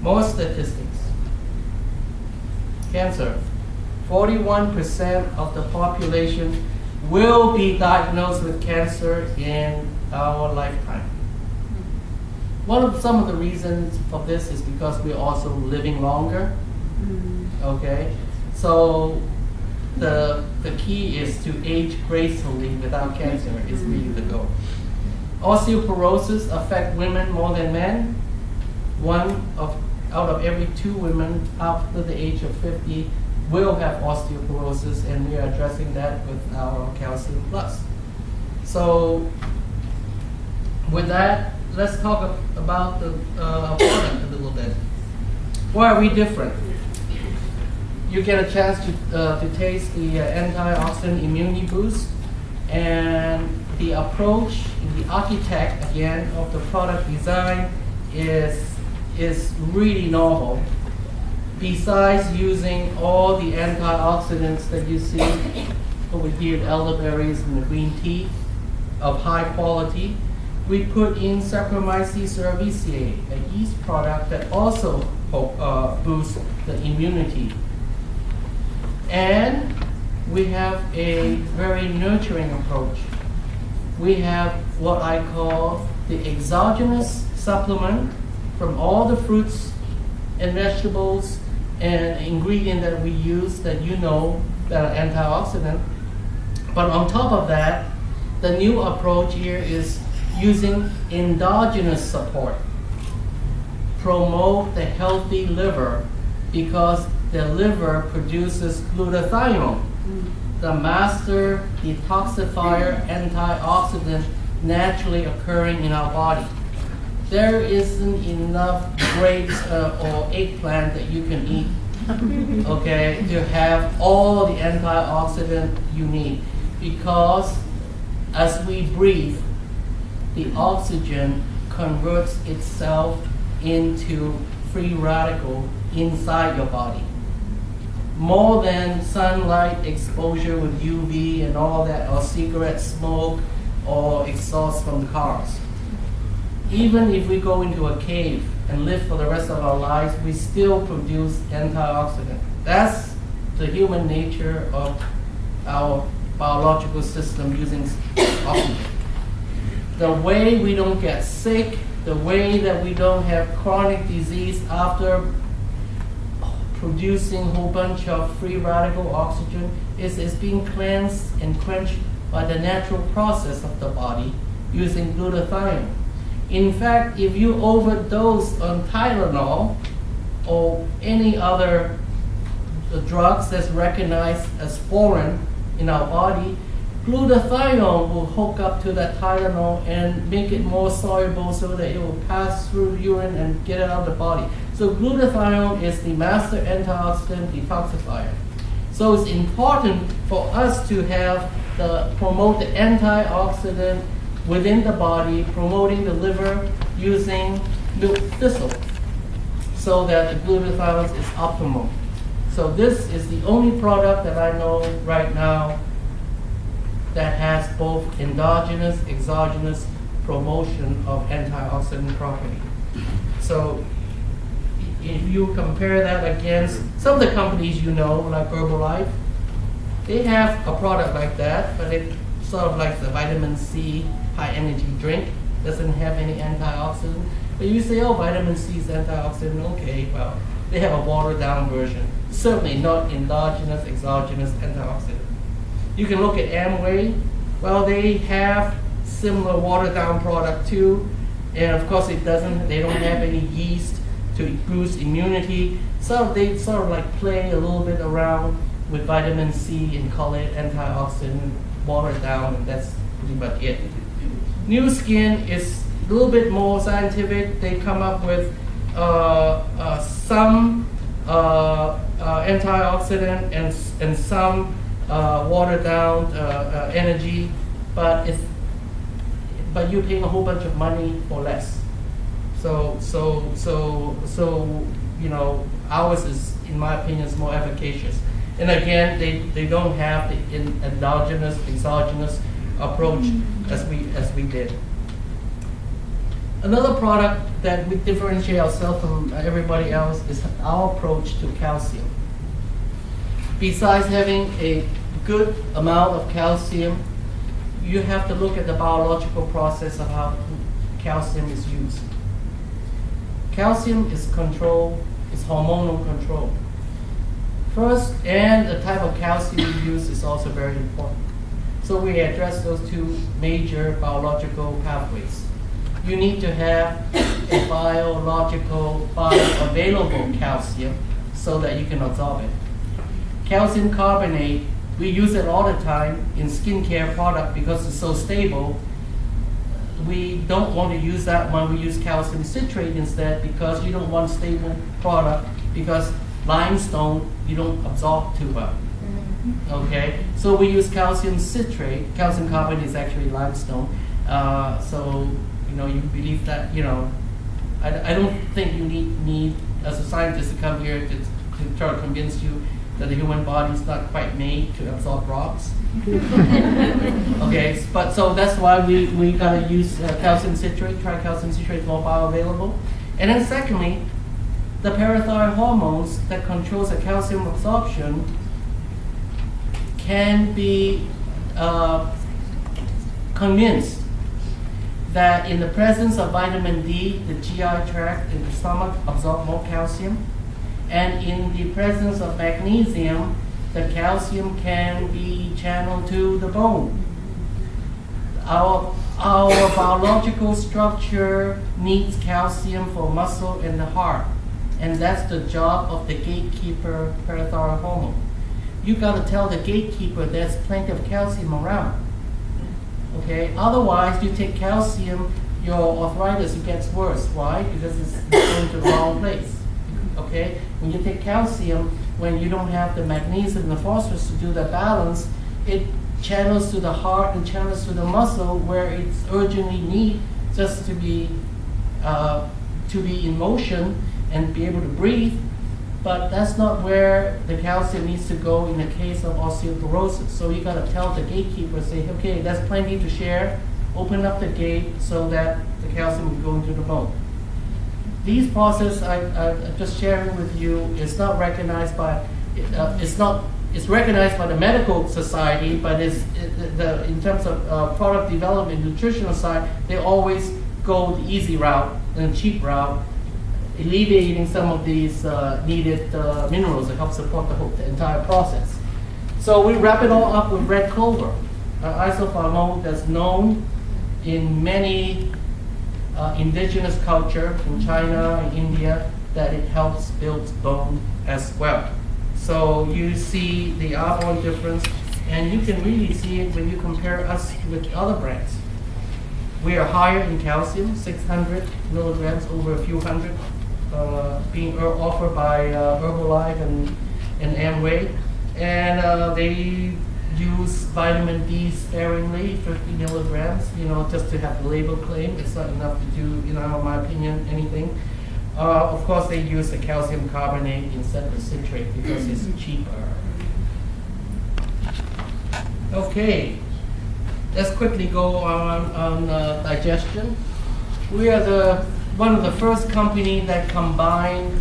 More statistics. Cancer. 41% of the population will be diagnosed with cancer in our lifetime. Some of the reasons for this is because we're also living longer. Okay, so the key is to age gracefully without cancer is really the goal. Osteoporosis affects women more than men. Out of every 2 women after the age of 50 will have osteoporosis, and we are addressing that with our Calcium Plus. So with that, let's talk about the product a little bit. Why are we different? You get a chance to taste the antioxidant immunity boost, and the approach, the architect again of the product design is really novel. Besides using all the antioxidants that you see over here, the elderberries and the green tea of high quality, we put in Saccharomyces cerevisiae, a yeast product that also boosts the immunity. And we have a very nurturing approach. We have what I call the exogenous supplement from all the fruits and vegetables and ingredient that we use that you know that are antioxidant. But on top of that, the new approach here is using endogenous support. Promote the healthy liver, because the liver produces glutathione, the master detoxifier antioxidant naturally occurring in our body. There isn't enough grapes or eggplant that you can eat, okay, to have all the antioxidant you need, because as we breathe, the oxygen converts itself into free radical inside your body. More than sunlight exposure with UV and all that, or cigarette smoke, or exhaust from the cars. Even if we go into a cave and live for the rest of our lives, we still produce antioxidant. That's the human nature of our biological system using oxygen. The way we don't get sick, the way that we don't have chronic disease after producing a whole bunch of free radical oxygen is being cleansed and quenched by the natural process of the body using glutathione. In fact, if you overdose on Tylenol or any other drugs that's recognized as foreign in our body, glutathione will hook up to that Tylenol and make it more soluble so that it will pass through urine and get it out of the body. So glutathione is the master antioxidant detoxifier. So it's important for us to have promote the antioxidant within the body, promoting the liver using milk thistle, so that the glutathione is optimal. So this is the only product that I know right now that has both endogenous, exogenous promotion of antioxidant property. So if you compare that against some of the companies you know, like Herbalife, they have a product like that, but it's sort of like the vitamin C high energy drink, doesn't have any antioxidant. But you say, oh, vitamin C is antioxidant, okay, well, they have a watered down version. Certainly not endogenous, exogenous antioxidant. You can look at Amway. Well, they have similar watered down product too, and of course they don't have any yeast to boost immunity. So they sort of like play a little bit around with vitamin C and call it antioxidant, watered down, and that's pretty much it. New Skin is a little bit more scientific. They come up with some antioxidant and some watered down energy, but you're paying a whole bunch of money for less. So you know, ours is, in my opinion, is more efficacious. And again, they don't have the endogenous, exogenous approach as we did. Another product that we differentiate ourselves from everybody else is our approach to calcium. Besides having a good amount of calcium, you have to look at the biological process of how calcium is used. Calcium is control, is hormonal control. First, and the type of calcium you use is also very important. So we address those two major biological pathways. You need to have a biological, bioavailable calcium so that you can absorb it. Calcium carbonate, we use it all the time in skincare product because it's so stable. We don't want to use that when we use calcium citrate instead because you don't want stable product because limestone you don't absorb too well. Okay, so we use calcium citrate. Calcium carbonate is actually limestone. So you believe that I don't think you need as a scientist to come here to try to convince you that the human body is not quite made to absorb rocks. Okay, but so that's why we gotta use calcium citrate. Try calcium citrate, more bioavailable. And then secondly, the parathyroid hormones that controls the calcium absorption can be convinced that in the presence of vitamin D, the GI tract in the stomach absorb more calcium. And in the presence of magnesium, the calcium can be channeled to the bone. Our biological structure needs calcium for muscle and the heart. And that's the job of the gatekeeper parathyroid hormone. You gotta tell the gatekeeper there's plenty of calcium around. Okay, otherwise you take calcium, your arthritis gets worse. Why? Because it's going to the wrong place. Okay, when you take calcium, when you don't have the magnesium and the phosphorus to do the balance, it channels to the heart and channels to the muscle where it's urgently need just to be in motion and be able to breathe. But that's not where the calcium needs to go in the case of osteoporosis. So you got to tell the gatekeeper, say, okay, there's plenty to share. Open up the gate so that the calcium will go into the bone. These processes I'm just sharing with you is not recognized by, it's recognized by the medical society, but in terms of product development, nutritional side, they always go the easy route and cheap route, alleviating some of these needed minerals that help support the entire process. So we wrap it all up with red clover, isopharmol that's known in many indigenous culture in China and India that it helps build bone as well. So you see the Arbonne difference, and you can really see it when you compare us with other brands. We are higher in calcium, 600 milligrams over a few hundred, being offered by Herbalife and Amway, and they use vitamin D sparingly, 50 milligrams, just to have the label claim. It's not enough to do, in my opinion, anything. Of course, they use the calcium carbonate instead of the citrate because it's cheaper. Okay, let's quickly go on digestion. We are one of the first company that combined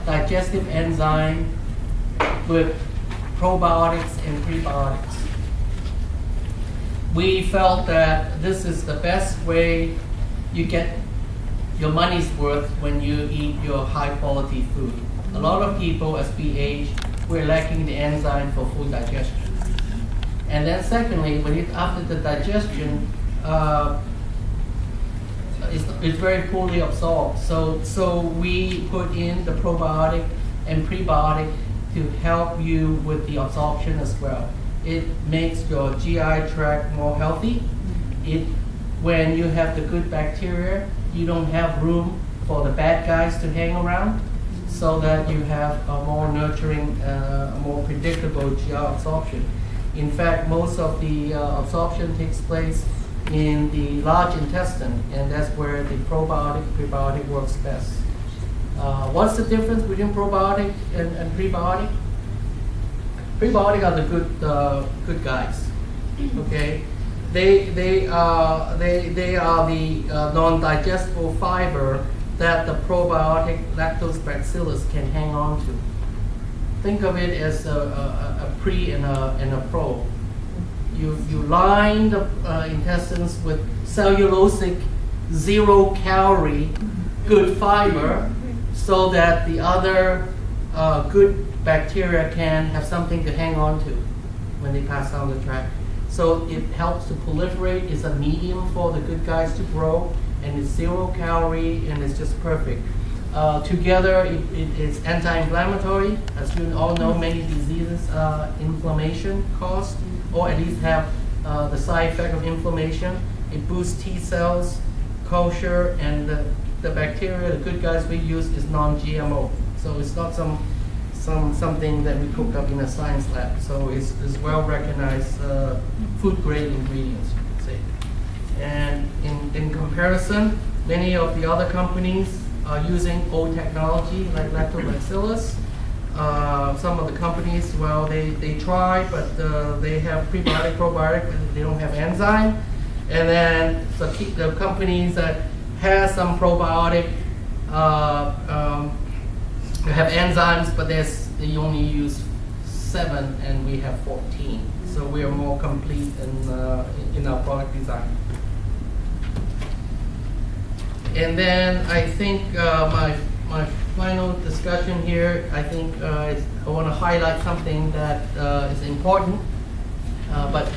digestive enzyme with probiotics and prebiotics. We felt that this is the best way you get your money's worth when you eat your high quality food. A lot of people, as we age, we're lacking the enzyme for food digestion. And then secondly, after the digestion, it's very poorly absorbed. So we put in the probiotic and prebiotic to help you with the absorption as well. It makes your GI tract more healthy. When you have the good bacteria, you don't have room for the bad guys to hang around, so that you have a more nurturing, more predictable GI absorption. In fact, most of the absorption takes place in the large intestine, and that's where the prebiotic works best. What's the difference between probiotic and prebiotic? Prebiotic are the good guys. Okay, they are the non-digestible fiber that the probiotic lactobacillus can hang on to. Think of it as a pre and a pro. You line the intestines with cellulosic, 0-calorie, good fiber, so that the other good bacteria can have something to hang on to when they pass down the tract. So it helps to proliferate. It's a medium for the good guys to grow, and it's 0-calorie, and it's just perfect. Together, it is anti-inflammatory. As you all know, many diseases inflammation caused, or at least have the side effect of inflammation. It boosts T cells, kosher, and the bacteria, the good guys we use, is non-GMO. So it's not something that we cooked up in a science lab. So it's well recognized food-grade ingredients, you could say. And in comparison, many of the other companies are using old technology like lactobacillus. Some of the companies, well, they try, but they have prebiotic, probiotic, but they don't have enzyme. And then the companies that have some probiotic have enzymes, but they only use 7, and we have 14. So we are more complete in our product design. And then I think my final discussion here, I think I want to highlight something that is important, but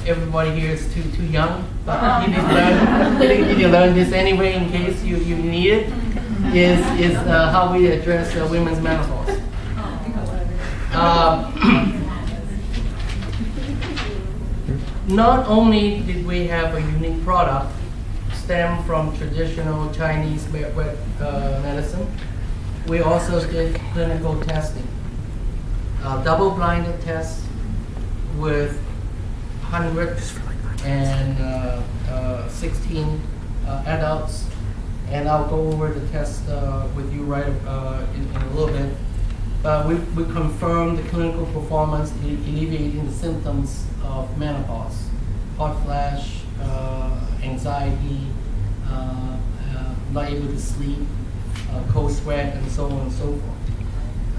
everybody here is too young, but you need to learn this anyway in case you need it, is how we address women's menopause. Not only did we have a unique product stem from traditional Chinese medicine, we also did clinical testing, double-blinded tests with 116 adults, and I'll go over the test with you right in a little bit. But we confirmed the clinical performance alleviating the symptoms of menopause, hot flash, anxiety, not able to sleep, cold sweat, and so on and so forth.